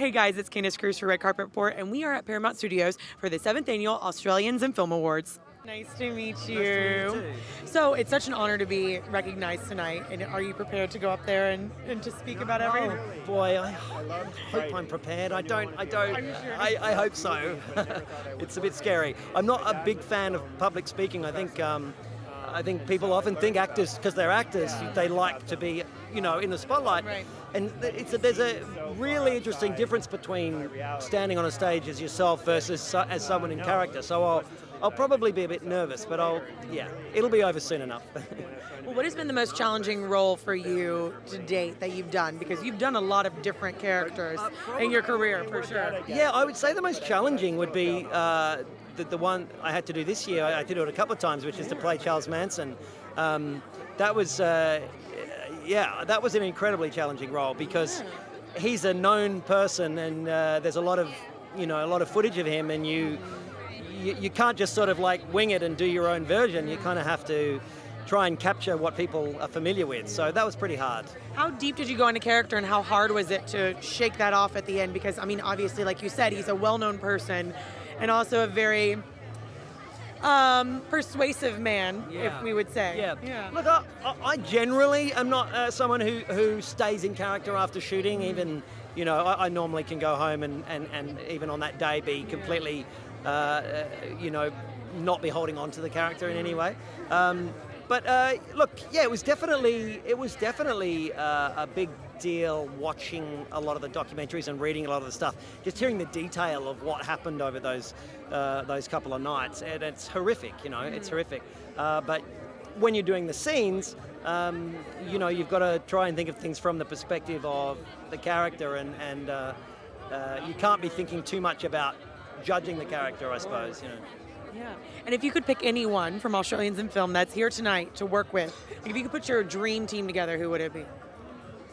Hey guys, it's Candice Cruz for Red Carpet Report, and we are at Paramount Studios for the 7th Annual Australians in Film Awards. Nice to meet you. Nice to meet you too. So it's such an honor to be recognized tonight, and are you prepared to go up there and to speak about everything? Oh boy, I hope I'm prepared. I hope so. It's a bit scary. I'm not a big fan of public speaking. I think people often think actors, because they're actors, they like to be, in the spotlight. Right. And there's a really interesting difference between standing on a stage as yourself versus as someone in character. So I'll probably be a bit nervous, but it'll be over soon enough. Well, what has been the most challenging role for you to date that you've done? Because you've done a lot of different characters in your career, for sure. Yeah, I would say the most challenging would be the one I had to do this year. I had to do it a couple of times, which is to play Charles Manson. That was an incredibly challenging role because he's a known person, and there's a lot of footage of him, and you can't just sort of like wing it and do your own version. You kind of have to try and capture what people are familiar with. So that was pretty hard. How deep did you go into character, and how hard was it to shake that off at the end? Because, I mean, obviously, like you said, he's a well-known person and also a very persuasive man, if we would say. Yeah. Look, I generally am not someone who stays in character after shooting. Even, I normally can go home and even on that day be completely, not be holding on to the character in any way. But look, yeah, it was definitely a big deal watching a lot of the documentaries and reading a lot of the stuff, just hearing the detail of what happened over those couple of nights, and it's horrific, it's horrific. But when you're doing the scenes, you've got to try and think of things from the perspective of the character, and you can't be thinking too much about judging the character, I suppose. Yeah. And if you could pick anyone from Australians in Film that's here tonight to work with, if you could put your dream team together, who would it be?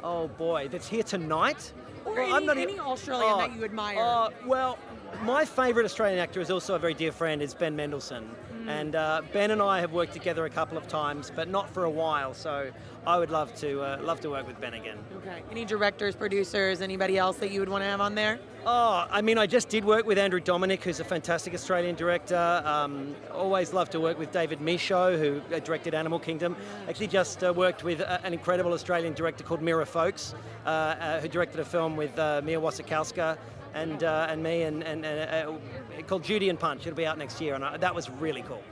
Oh boy, that's here tonight? Or any Australian that you admire. Well, my favourite Australian actor is also a very dear friend, is Ben Mendelsohn. And Ben and I have worked together a couple of times, but not for a while, so I would love to work with Ben again. Okay. Any directors, producers, anybody else that you would want to have on there? Oh, I mean, I just did work with Andrew Dominic, who's a fantastic Australian director. Always loved to work with David Michaud, who directed Animal Kingdom. Actually just worked with an incredible Australian director called Mira Folks, who directed a film with Mia Wasikowska and me, and called Judy and Punch. It'll be out next year, and that was really cool.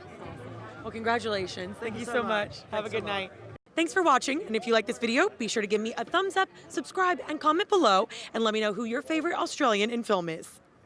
Well, congratulations. Thank you so much. Have a good night. Much. Thanks for watching, and if you like this video, be sure to give me a thumbs up, subscribe, and comment below, and let me know who your favorite Australian in film is.